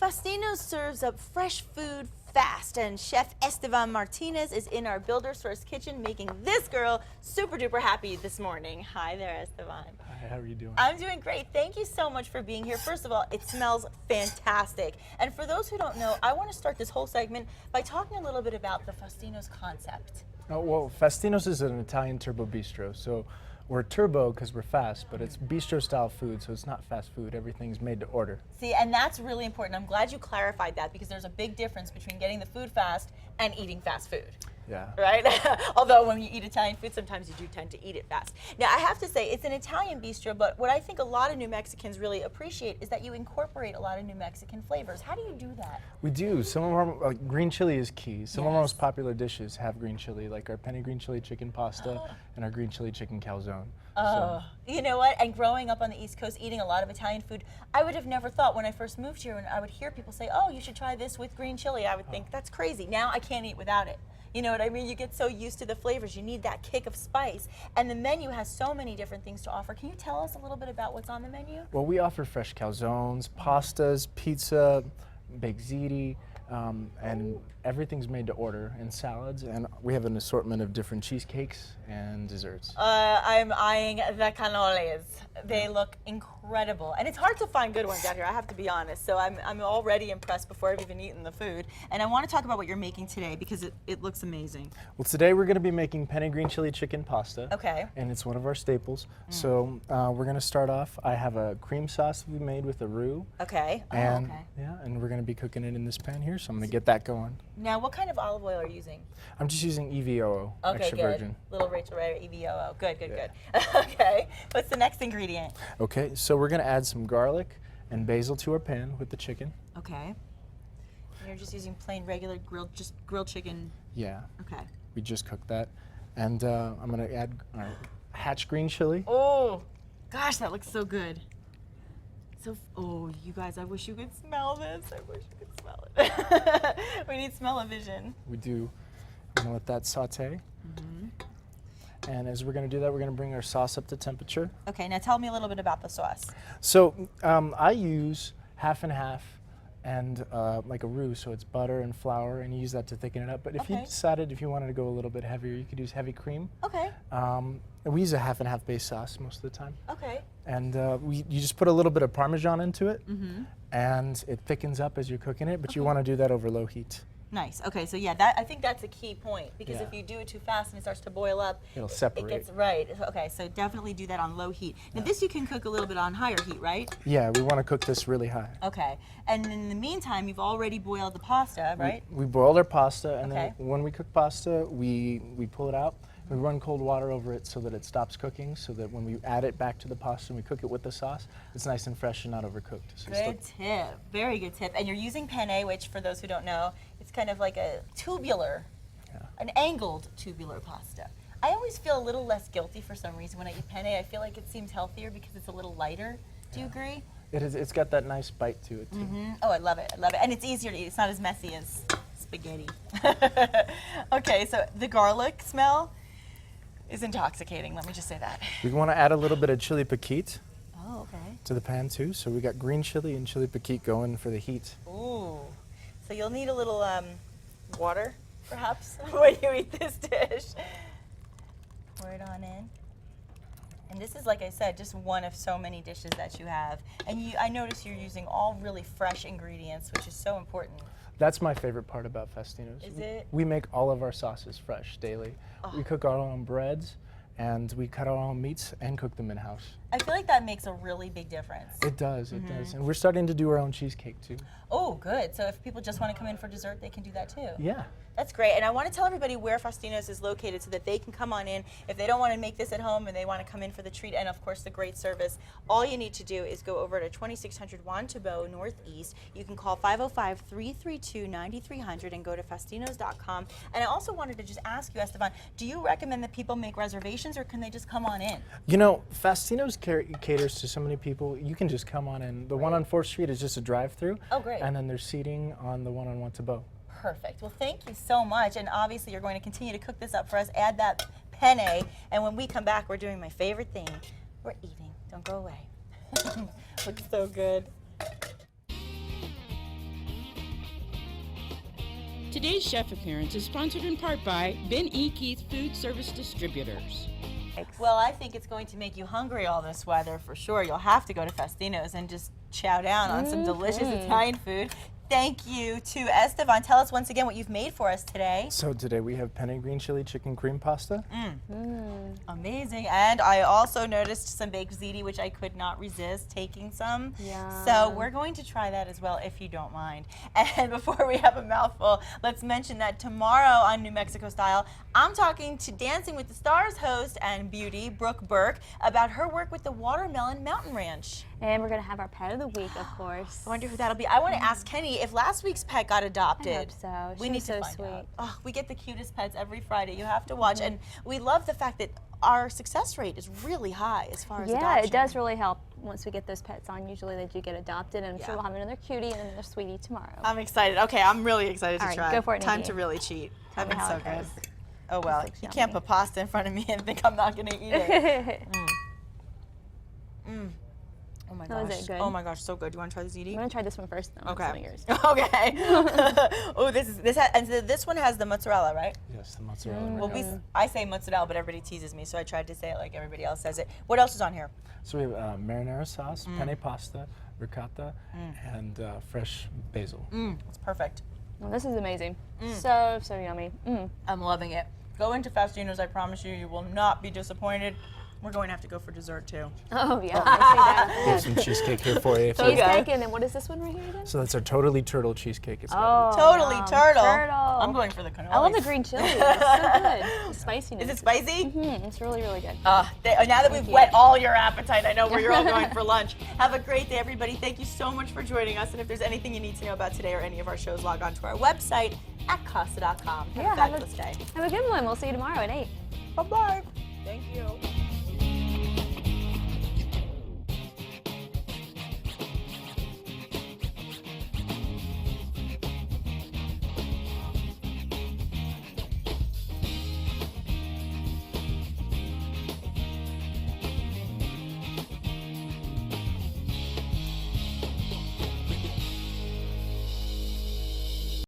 Faustino serves up fresh food fast, and Chef Estevan Martinez is in our Builder Source kitchen making this girl super duper happy this morning. Hi there, Estevan. Hi, how are you doing? I'm doing great. Thank you so much for being here. First of all, it smells fantastic. And for those who don't know, I want to start this whole segment by talking a little bit about the Faustino's concept. Oh, well, Faustino's is an Italian turbo bistro, so we're turbo because we're fast, but it's bistro style food, so it's not fast food. Everything's made to order. See, and that's really important. I'm glad you clarified that because there's a big difference between getting the food fast and eating fast food. Yeah. Right? Although when you eat Italian food, sometimes you do tend to eat it fast. Now, I have to say, it's an Italian bistro, but what I think a lot of New Mexicans really appreciate is that you incorporate a lot of New Mexican flavors. How do you do that? We do. Some of our, green chili is key. Some of our Yes. most popular dishes have green chili, like our penne green chili chicken pasta and our green chili chicken calzone. Oh, you know what? And growing up on the East Coast, eating a lot of Italian food, I would have never thought when I first moved here, and I would hear people say, oh, you should try this with green chili, I would think, that's crazy. Now I can't eat without it. You know what I mean? You get so used to the flavors. You need that kick of spice. And the menu has so many different things to offer. Can you tell us a little bit about what's on the menu? Well, we offer fresh calzones, pastas, pizza, baked ziti, and everything's made to order, and salads, and we have an assortment of different cheesecakes and desserts. I'm eyeing the cannolis. They look incredible. And it's hard to find good ones out here, I have to be honest. So I'm already impressed before I've even eaten the food. And I want to talk about what you're making today because it looks amazing. Well, today we're going to be making penne green chili chicken pasta. Okay. And it's one of our staples. So we're going to start off. I have a cream sauce we made with a roux. Okay. And, okay. Yeah, and we're going to be cooking it in this pan here, so I'm going to get that going. Now, what kind of olive oil are you using? I'm just using EVOO, Okay, extra good. virgin. Little Rachel Ray, EVOO. Good, good, Yeah. good. Okay. What's the next ingredient? Okay, so we're going to add some garlic and basil to our pan with the chicken. Okay. And you're just using plain, regular grilled chicken. Yeah. Okay. We just cooked that. And I'm going to add our hatch green chili. Oh, gosh, that looks so good. So, oh, you guys, I wish you could smell this. I wish you could smell it. We need smell-o-vision. We do. I'm going to let that saute. And as we're going to do that, we're going to bring our sauce up to temperature. Okay, now tell me a little bit about the sauce. So I use half and half and like a roux, so it's butter and flour, and you use that to thicken it up. But if you Okay. decided if you wanted to go a little bit heavier, you could use heavy cream. Okay, And we use a half and half base sauce most of the time. okay. And you just put a little bit of Parmesan into it, and it thickens up as you're cooking it, but you want to do that over low heat. Nice. Okay, so yeah, I think that's a key point because Yeah. if you do it too fast and it starts to boil up, It'll It separate. gets right. Okay, so definitely do that on low heat. Now this you can cook a little bit on higher heat, right? Yeah, we want to cook this really high. Okay. And in the meantime, you've already boiled the pasta, right? We boiled our pasta, and Okay. then when we cook pasta, we pull it out. We run cold water over it so that it stops cooking, so that when we add it back to the pasta and we cook it with the sauce, it's nice and fresh and not overcooked. So it's Good tip. Very good tip. And you're using penne, which for those who don't know, it's kind of like a tubular, an angled tubular pasta. I always feel a little less guilty for some reason when I eat penne. I feel like it seems healthier because it's a little lighter. Do you agree? it's got that nice bite to it too. Oh, I love it. I love it. And it's easier to eat. It's not as messy as spaghetti. Okay, so the garlic smell is intoxicating. Let me just say that. We want to add a little bit of chili piquete Oh, okay. to the pan too. So we got green chili and chili piquete going for the heat. Ooh. So you'll need a little water, perhaps, when you eat this dish. Pour it on in. And this is, like I said, just one of so many dishes that you have. And I notice you're using all really fresh ingredients, which is so important. That's my favorite part about Faustino's. Is it? We make all of our sauces fresh daily. We cook our own breads, and we cut our own meats and cook them in-house. I feel like that makes a really big difference. It does, it does. And we're starting to do our own cheesecake too. Oh, good. So if people just want to come in for dessert, they can do that too. Yeah. That's great. And I want to tell everybody where Faustino's is located so that they can come on in. If they don't want to make this at home and they want to come in for the treat and, of course, the great service, all you need to do is go over to 2600 Juan Tabo Northeast. You can call 505-332-9300 and go to Faustinos.com. And I also wanted to just ask you, Estevan, do you recommend that people make reservations or can they just come on in? You know, Faustino's caters to so many people. You can just come on in. The one on 4th Street is just a drive-through. Oh, great. And then there's seating on the one on Tabo. Perfect. Well, thank you so much. And obviously, you're going to continue to cook this up for us. Add that penne. And when we come back, we're doing my favorite thing. We're eating. Don't go away. Looks so good. Today's chef appearance is sponsored in part by Ben E. Keith Food Service Distributors. Well, I think it's going to make you hungry all this weather for sure. You'll have to go to Faustino's and just chow down on some delicious Italian food. Thank you to Estevan. Tell us once again what you've made for us today. So today we have penne green chili chicken cream pasta. Amazing. And I also noticed some baked ziti, which I could not resist taking some. Yeah. So we're going to try that as well, if you don't mind. And before we have a mouthful, let's mention that tomorrow on New Mexico Style, I'm talking to Dancing with the Stars host and beauty, Brooke Burke, about her work with the Watermelon Mountain Ranch. And we're going to have our pet of the week, of course. I wonder who that'll be. I want to ask Kenny if last week's pet got adopted. I hope so. We She need was to so find sweet. out. Oh, we get the cutest pets every Friday. You have to watch. And we love the fact that our success rate is really high as far as Yeah, adoption. it does really help once we get those pets on. Usually they do get adopted, and I'm Yeah. sure we'll have another cutie and another sweetie tomorrow. I'm excited. Okay, I'm really excited All to right, try. go for it, Time Nikki. to really cheat. Tell me That'd how been so it good. goes. Oh well, looks you can't yummy. put pasta in front of me and think I'm not gonna eat it. Oh my How gosh. is it? Good? Oh my gosh, so good. Do you want to try the ziti? I'm going to try this one first, though. Okay. Some of yours. Okay. Oh, and so this one has the mozzarella, right? Yes, the mozzarella. Well, I say mozzarella, but everybody teases me, so I tried to say it like everybody else says it. What else is on here? So we have marinara sauce, penne pasta, ricotta, and fresh basil. It's perfect. Well, this is amazing. So yummy. I'm loving it. Go into Faustino's. I promise you, you will not be disappointed. We're going to have to go for dessert too. Oh, yeah. I see that. We have some cheesecake here for you. Cheesecake, and then what is this one right here again? So that's our totally turtle cheesecake. It's Oh, Totally yum. turtle. Turtle. I'm going for the cannoli. I love the green chili. It's so good. The spiciness. Is it spicy? It's really, really good. Now that we've whet all your appetite, I know where you're all going for lunch. Have a great day, everybody. Thank you so much for joining us. And if there's anything you need to know about today or any of our shows, log on to our website at Casa.com. Have a fabulous day. Have a good one. We'll see you tomorrow at 8. Bye-bye. Thank you.